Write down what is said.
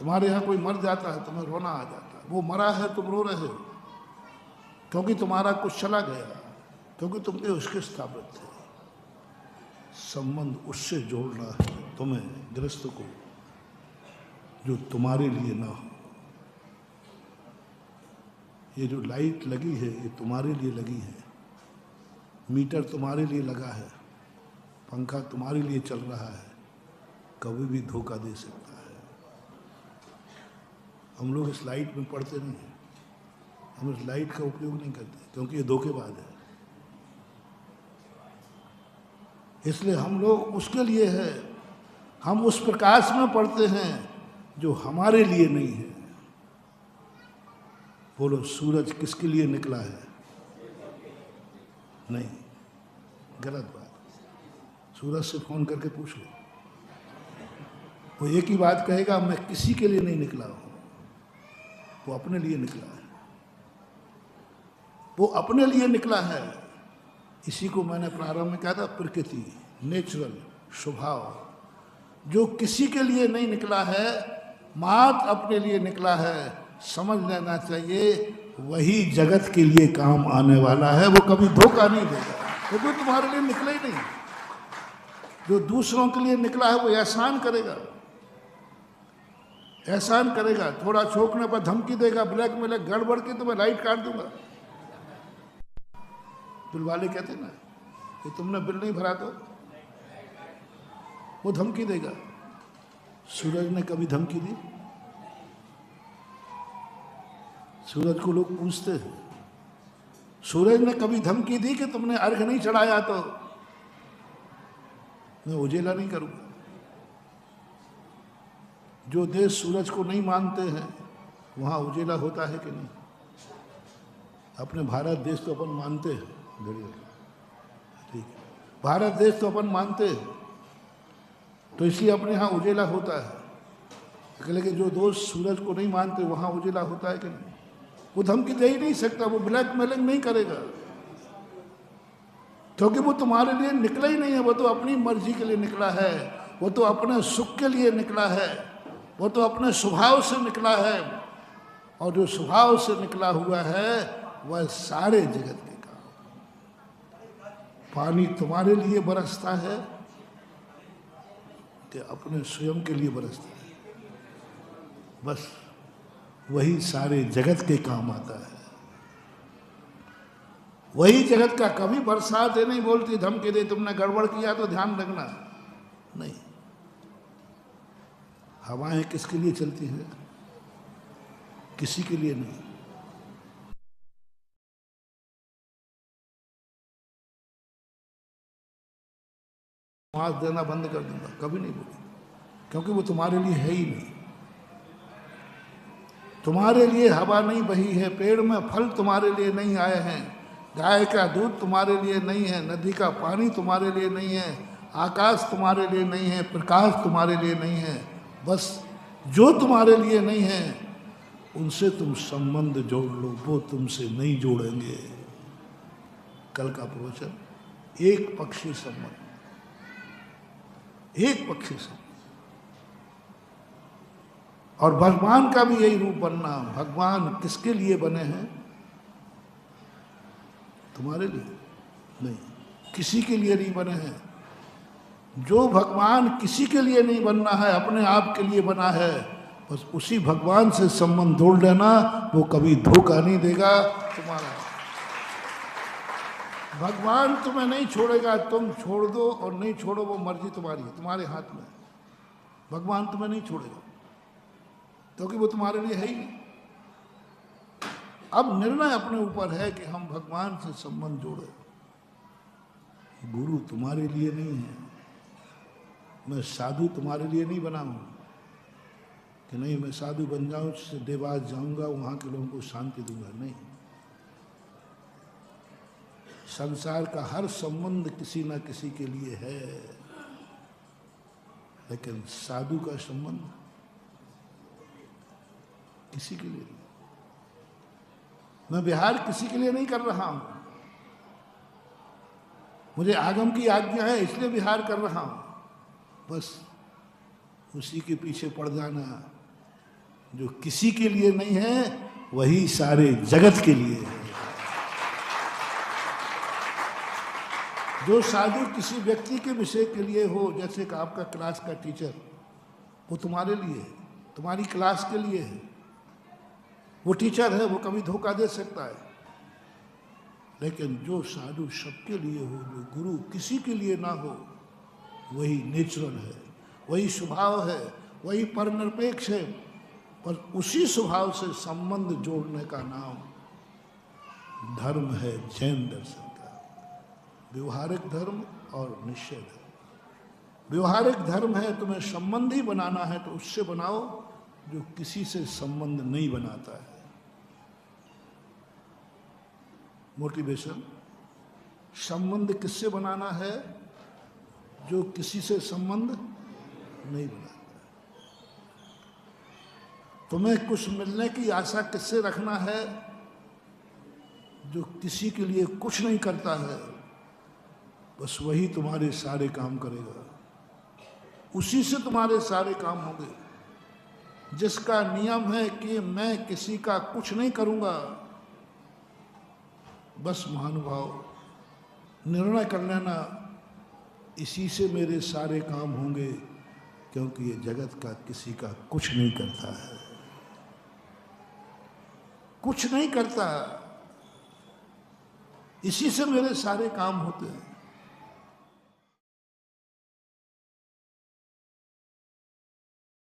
तुम्हारे यहाँ कोई मर जाता है तुम्हें रोना आ जाता है, वो मरा है तुम रो रहे हो क्योंकि तुम्हारा कुछ चला गया, क्योंकि तुम पे उसके स्थापित थे। संबंध उससे जोड़ना है तुम्हें, गृहस्थ को, जो तुम्हारे लिए ना हो। ये जो लाइट लगी है ये तुम्हारे लिए लगी है, मीटर तुम्हारे लिए लगा है, पंखा तुम्हारे लिए चल रहा है, कभी भी धोखा दे सकता है। हम लोग इस लाइट में पढ़ते नहीं हैं, हम इस लाइट का उपयोग नहीं करते क्योंकि ये धोखेबाज है। इसलिए हम लोग उसके लिए है, हम उस प्रकाश में पढ़ते हैं जो हमारे लिए नहीं है। बोलो सूरज किसके लिए निकला है? नहीं, गलत बात। सूरज से फोन करके पूछ लो, वो एक ही बात कहेगा, मैं किसी के लिए नहीं निकला हूं, वो अपने लिए निकला है, वो अपने लिए निकला है। इसी को मैंने प्रारंभ में कहा था, प्रकृति, नेचुरल स्वभाव। जो किसी के लिए नहीं निकला है, मात्र अपने लिए निकला है, समझ लेना चाहिए वही जगत के लिए काम आने वाला है। वो कभी धोखा नहीं देगा, क्योंकि तुम्हारे लिए निकला ही नहीं। जो दूसरों के लिए निकला है वो एहसान करेगा, एहसान करेगा, थोड़ा छोकने पर धमकी देगा, ब्लैकमेल, गड़बड़ की तो मैं लाइट काट दूंगा। बिल वाले कहते ना कि तुमने बिल नहीं भरा तो वो धमकी देगा। सूरज ने कभी धमकी दी? सूरज को लोग पूछते हैं, सूरज ने कभी धमकी दी कि तुमने अर्घ नहीं चढ़ाया तो मैं उजेला नहीं करूंगा? जो देश सूरज को नहीं मानते हैं वहां उजेला होता है कि नहीं? अपने भारत देश तो अपन मानते हैं, ठीक है, भारत देश तो अपन मानते हैं, तो इसलिए अपने यहाँ उजेला होता है। लेकिन जो दोस्त सूरज को नहीं मानते वहां उजेला होता है कि नहीं? वो धमकी दे ही नहीं सकता, वो ब्लैकमेलिंग नहीं करेगा, क्योंकि वो तुम्हारे लिए निकला ही नहीं है। वो तो अपनी मर्जी के लिए निकला है, वो तो अपने सुख के लिए निकला है, वो तो अपने स्वभाव से निकला है। और जो स्वभाव से निकला हुआ है वह सारे जगत के काम। पानी तुम्हारे लिए बरसता है कि अपने स्वयं के लिए बरसता है? बस वही सारे जगत के काम आता है। वही जगत का, कभी बरसात है नहीं बोलती, धमकी दे तुमने गड़बड़ किया तो ध्यान रखना, नहीं। हवाएं किसके लिए चलती हैं? किसी के लिए नहीं। आवाज देना बंद कर दूंगा, कभी नहीं बोली, क्योंकि वो तुम्हारे लिए है ही नहीं। तुम्हारे लिए हवा नहीं बही है, पेड़ में फल तुम्हारे लिए नहीं आए हैं, गाय का दूध तुम्हारे लिए नहीं है, नदी का पानी तुम्हारे लिए नहीं है, आकाश तुम्हारे लिए नहीं है, प्रकाश तुम्हारे लिए नहीं है। बस जो तुम्हारे लिए नहीं है उनसे तुम संबंध जोड़ लो, वो तुमसे नहीं जोड़ेंगे। कल का प्रवचन, एक पक्षी संबंध, एक पक्षी संबंध। और भगवान का भी यही रूप बनना। भगवान किसके लिए बने हैं? तुम्हारे लिए नहीं, किसी के लिए नहीं बने हैं। जो भगवान किसी के लिए नहीं बनना है, अपने आप के लिए बना है, बस उसी भगवान से संबंध जोड़ लेना, वो कभी धोखा नहीं देगा तुम्हारा। भगवान तुम्हें नहीं छोड़ेगा, तुम छोड़ दो और नहीं छोड़ो वो मर्जी तुम्हारी है, तुम्हारे हाथ में। भगवान तुम्हें नहीं छोड़ेगा क्योंकि वो तुम्हारे लिए है ही नहीं। अब निर्णय अपने ऊपर है कि हम भगवान से संबंध जोड़े। गुरु तुम्हारे लिए नहीं है, मैं साधु तुम्हारे लिए नहीं बना हूं कि नहीं मैं साधु बन जाऊं, देवास जाऊंगा, वहां के लोगों को शांति दूंगा। नहीं, संसार का हर संबंध किसी ना किसी के लिए है, लेकिन साधु का संबंध किसी के लिए नहीं। मैं विहार किसी के लिए नहीं कर रहा हूं, मुझे आगम की आज्ञा है इसलिए विहार कर रहा हूं, बस उसी के पीछे पड़ जाना, जो किसी के लिए नहीं है वही सारे जगत के लिए है। जो साधु किसी व्यक्ति के विषय के लिए हो, जैसे कि आपका क्लास का टीचर, वो तुम्हारे लिए है, तुम्हारी क्लास के लिए है। वो टीचर है, वो कभी धोखा दे सकता है, लेकिन जो साधु सबके लिए हो, जो गुरु किसी के लिए ना हो, वही नेचुरल है, वही स्वभाव है, वही परनिरपेक्ष है। पर उसी स्वभाव से संबंध जोड़ने का नाम धर्म है, जैन दर्शन का। व्यवहारिक धर्म और निश्चय धर्म। व्यवहारिक धर्म है, तुम्हें संबंध ही बनाना है तो उससे बनाओ जो किसी से संबंध नहीं बनाता है। मोटिवेशन, संबंध किससे बनाना है? जो किसी से संबंध नहीं बनाता। तुम्हें कुछ मिलने की आशा किससे रखना है? जो किसी के लिए कुछ नहीं करता है, बस वही तुम्हारे सारे काम करेगा, उसी से तुम्हारे सारे काम होंगे। जिसका नियम है कि मैं किसी का कुछ नहीं करूंगा, बस महानुभाव निर्णय कर लेना, इसी से मेरे सारे काम होंगे, क्योंकि ये जगत का किसी का कुछ नहीं करता है, कुछ नहीं करता, इसी से मेरे सारे काम होते हैं।